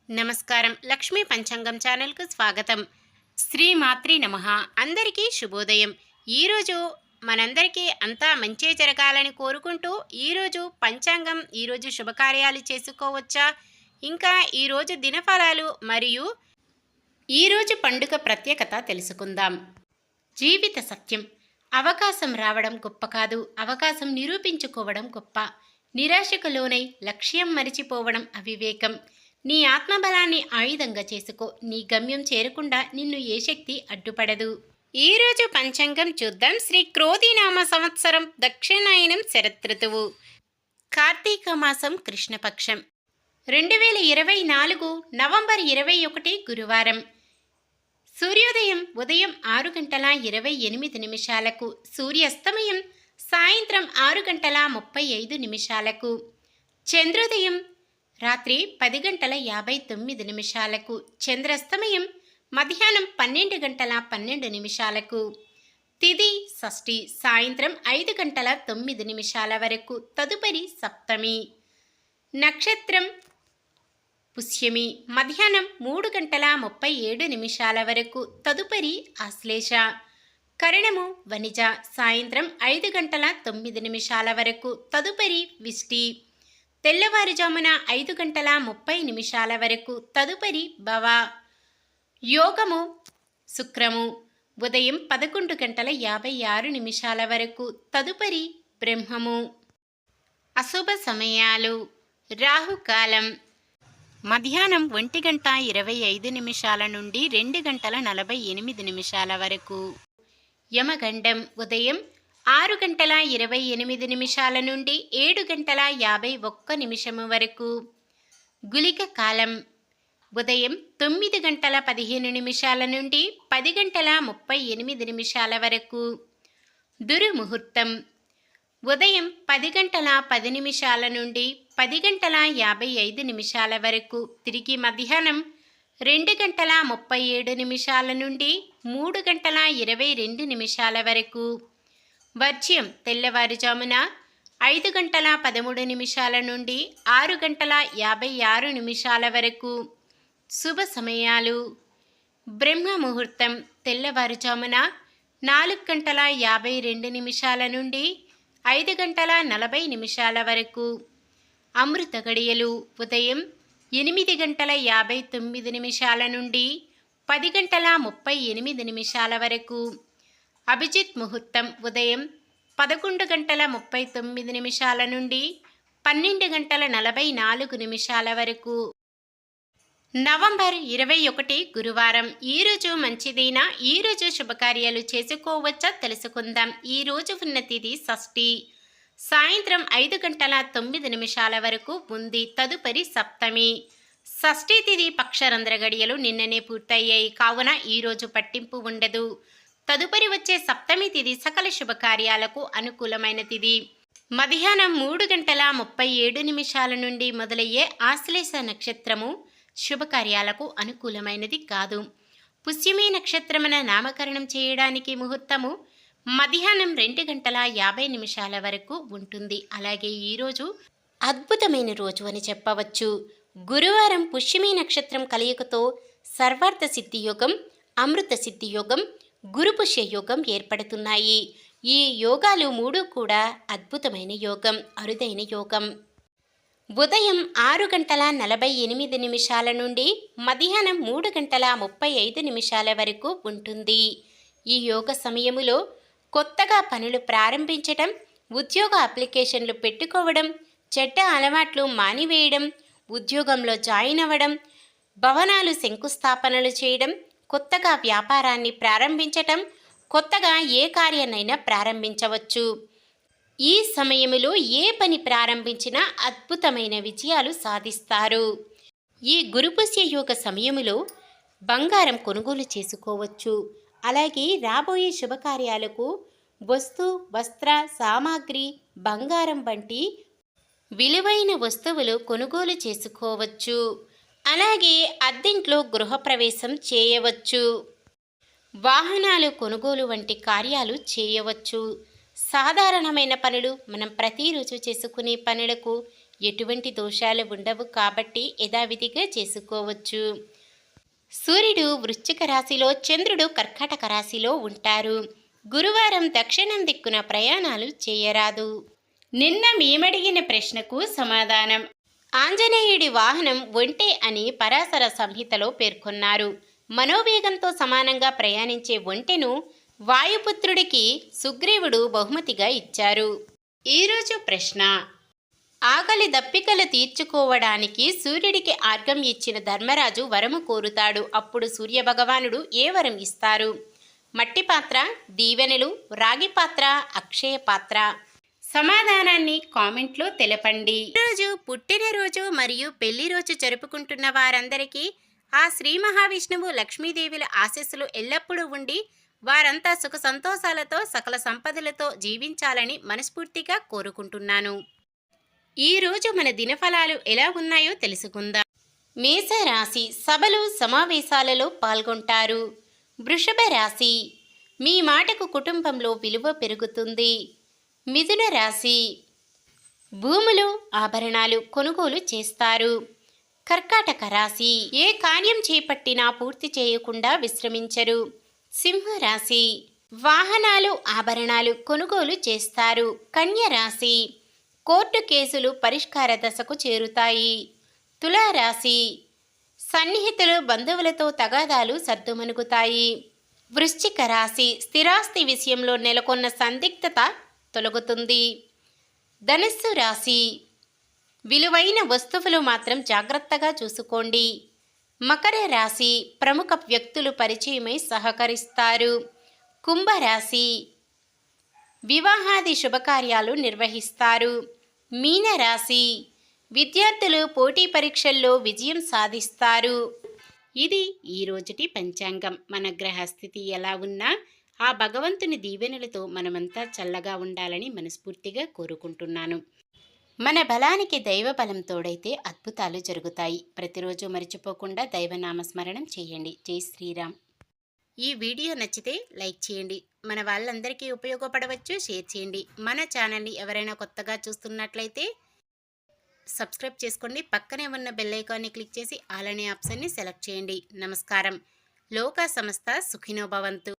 నమస్కారం. లక్ష్మీ పంచాంగం ఛానల్కు స్వాగతం. శ్రీమాత్రి నమః. అందరికీ శుభోదయం. ఈరోజు మనందరికీ అంతా మంచే జరగాలని కోరుకుంటూ ఈరోజు పంచాంగం, ఈరోజు శుభకార్యాలు చేసుకోవచ్చా, ఇంకా ఈరోజు దినఫలాలు మరియు ఈరోజు పండుగ ప్రత్యేకత తెలుసుకుందాం. జీవిత సత్యం. అవకాశం రావడం గొప్ప కాదు, అవకాశం నిరూపించుకోవడం గొప్ప. నిరాశకు లోనై లక్ష్యం మరిచిపోవడం అవివేకం. నీ ఆత్మబలాన్ని ఆయుధంగా చేసుకో. నీ గమ్యం చేరకుండా నిన్ను ఏ శక్తి అడ్డుపడదు. ఈరోజు పంచాంగం చూద్దాం. శ్రీ క్రోధినామ సంవత్సరం, దక్షిణాయనం శరదృతువు, కార్తీక మాసం, కృష్ణపక్షం, 2024 నవంబర్ 21 గురువారం. సూర్యోదయం ఉదయం 6:28, సూర్యాస్తమయం సాయంత్రం 6:35, చంద్రోదయం రాత్రి 10:59, చంద్రాస్తమయం మధ్యాహ్నం 12:12, తిథి షష్ఠి సాయంత్రం 5:09 వరకు, తదుపరి సప్తమి. నక్షత్రం పుష్యమి మధ్యాహ్నం 3:37 వరకు, తదుపరి ఆశ్లేష. కరణము వనిజ సాయంత్రం 5:09 వరకు, తదుపరి విష్టి. తెల్లవారుజామున 5:30 వరకు, తదుపరి భవ. యోగము శుక్రము ఉదయం 11:56 వరకు, తదుపరి బ్రహ్మము. అశుభ సమయాలు. రాహుకాలం మధ్యాహ్నం 1:25 నుండి 2:48 వరకు. యమగండం ఉదయం 6:28 నుండి 7:51 వరకు. గుళిక కాలం ఉదయం 9:15 నుండి 10:38 వరకు. దుర్ముహూర్తం ఉదయం 10:10 నుండి 10:55 వరకు, తిరిగి మధ్యాహ్నం 2:37 నుండి 3:22 వరకు. వర్జ్యం తెల్లవారుజామున 5:13 నుండి 6:56 వరకు. శుభ సమయాలు. బ్రహ్మ ముహూర్తం తెల్లవారుజామున 4:52 నుండి 5:40 వరకు. అమృత గడియలు ఉదయం 8:59 నుండి 10:38 వరకు. అభిజిత్ ముహూర్తం ఉదయం 11:39 నుండి 12:44 వరకు. నవంబర్ 21 గురువారం. ఈరోజు మంచిదైనా ఈరోజు శుభకార్యాలు చేసుకోవచ్చా తెలుసుకుందాం. ఈరోజు ఉన్న తిథి షష్ఠి సాయంత్రం 5:09 వరకు ఉంది, తదుపరి సప్తమి. షష్ఠి తిథి పక్షరంధ్ర గడియలు నిన్ననే పూర్తయ్యాయి కావున ఈరోజు పట్టింపు ఉండదు. తదుపరి వచ్చే సప్తమి తిథి సకల శుభకార్యాలకు అనుకూలమైన తిథి. మధ్యాహ్నం 3:37 నుండి మొదలయ్యే ఆశ్లేష నక్షత్రము శుభకార్యాలకు అనుకూలమైనది కాదు. పుష్యమి నక్షత్రమున నామకరణం చేయడానికి ముహూర్తము మధ్యాహ్నం 2:50 వరకు ఉంటుంది. అలాగే ఈరోజు అద్భుతమైన రోజు అని చెప్పవచ్చు. గురువారం పుష్యమి నక్షత్రం కలయికతో సర్వార్థ సిద్ధి యోగం, అమృత సిద్ధి యోగం, గురుపుష్య యోగం ఏర్పడుతున్నాయి. ఈ యోగాలు మూడు కూడా అద్భుతమైన యోగం, అరుదైన యోగం. ఉదయం 6:48 నుండి మధ్యాహ్నం 3:35 వరకు ఉంటుంది. ఈ యోగ సమయములో కొత్తగా పనులు ప్రారంభించటం, ఉద్యోగ అప్లికేషన్లు పెట్టుకోవడం, చెడ్డ అలవాట్లు మానివేయడం, ఉద్యోగంలో జాయిన్ అవ్వడం, భవనాలు శంకుస్థాపనలు చేయడం, కొత్తగా వ్యాపారాన్ని ప్రారంభించటం, కొత్తగా ఏ కార్యాన్నైనా ప్రారంభించవచ్చు. ఈ సమయంలో ఏ పని ప్రారంభించినా అద్భుతమైన విజయాలు సాధిస్తారు. ఈ గురుపుష్య యోగ సమయంలో బంగారం కొనుగోలు చేసుకోవచ్చు. అలాగే రాబోయే శుభకార్యాలకు వస్తు, వస్త్ర, సామాగ్రి, బంగారం వంటి విలువైన వస్తువులు కొనుగోలు చేసుకోవచ్చు. అలాగే అద్దెంట్లో గృహప్రవేశం చేయవచ్చు. వాహనాలు కొనుగోలు వంటి కార్యాలు చేయవచ్చు. సాధారణమైన పనులు, మనం ప్రతిరోజు చేసుకునే పనులకు ఎటువంటి దోషాలు ఉండవు కాబట్టి యథావిధిగా చేసుకోవచ్చు. సూర్యుడు వృశ్చిక రాశిలో, చంద్రుడు కర్కాటక రాశిలో ఉంటారు. గురువారం దక్షిణం దిక్కున ప్రయాణాలు చేయరాదు. నిన్న మేమడిగిన ప్రశ్నకు సమాధానం. ఆంజనేయుడి వాహనం ఒంటె అని పరాశర సంహితలో పేర్కొన్నారు. మనోవేగంతో సమానంగా ప్రయాణించే ఒంటెను వాయుపుత్రుడికి సుగ్రీవుడు బహుమతిగా ఇచ్చారు. ఈరోజు ప్రశ్న: ఆకలి దప్పికలు తీర్చుకోవడానికి సూర్యుడికి ఆర్ఘ్యం ఇచ్చిన ధర్మరాజు వరము కోరుతాడు. అప్పుడు సూర్యభగవానుడు ఏ వరం ఇస్తారు? మట్టి పాత్ర, దీవెనలు, రాగి పాత్ర, అక్షయ పాత్ర. సమాధానాన్ని కామెంట్లో తెలపండి. ఈరోజు పుట్టినరోజు మరియు పెళ్లి రోజు జరుపుకుంటున్న వారందరికీ ఆ శ్రీ మహావిష్ణువు, లక్ష్మీదేవుల ఆశీస్సులు ఎల్లప్పుడూ ఉండి వారంతా సుఖ సంతోషాలతో సకల సంపదలతో జీవించాలని మనస్ఫూర్తిగా కోరుకుంటున్నాను. ఈరోజు మన దినఫలాలు ఎలా ఉన్నాయో తెలుసుకుందాం. మేషరాశి, సభలు సమావేశాలలో పాల్గొంటారు. వృషభ రాశి, మీ మాటకు కుటుంబంలో విలువ పెరుగుతుంది. మిథున రాశి, భూములు, ఆభరణాలు కొనుగోలు చేస్తారు. కర్కాటక రాశి, ఏ కార్యం చేపట్టినా పూర్తి చేయకుండా విశ్రమించరు. సింహరాశి, వాహనాలు, ఆభరణాలు కొనుగోలు చేస్తారు. కన్య రాశి, కోర్టు కేసులు పరిష్కార దశకు చేరుతాయి. తులారాశి, సన్నిహితులు, బంధువులతో తగాదాలు సర్దుమణుగుతాయి. వృశ్చిక రాశి, స్థిరాస్తి విషయంలో నెలకొన్న సందిగ్ధత తొలగుతుంది. ధనుస్సు రాశి, విలువైన వస్తువులు మాత్రం జాగ్రత్తగా చూసుకోండి. మకర రాశి, ప్రముఖ వ్యక్తులు పరిచయమై సహకరిస్తారు. కుంభరాశి, వివాహాది శుభకార్యాలు నిర్వహిస్తారు. మీనరాశి, విద్యార్థులు పోటీ పరీక్షల్లో విజయం సాధిస్తారు. ఇది ఈ రోజుటి పంచాంగం. మన గ్రహస్థితి ఎలా ఉన్నా ఆ భగవంతుని దీవెనలతో మనమంతా చల్లగా ఉండాలని మనస్ఫూర్తిగా కోరుకుంటున్నాను. మన బలానికి దైవ బలం తోడైతే అద్భుతాలు జరుగుతాయి. ప్రతిరోజు మర్చిపోకుండా దైవనామస్మరణం చేయండి. జై శ్రీరామ్. ఈ వీడియో నచ్చితే లైక్ చేయండి. మన వాళ్ళందరికీ ఉపయోగపడవచ్చు, షేర్ చేయండి. మన ఛానల్ని ఎవరైనా కొత్తగా చూస్తున్నట్లయితే సబ్స్క్రైబ్ చేసుకోండి. పక్కనే ఉన్న బెల్ ఐకాన్ని క్లిక్ చేసి ఆల్ అనే ఆప్షన్ని సెలెక్ట్ చేయండి. నమస్కారం. లోకా సమస్త సుఖినో భవంతు.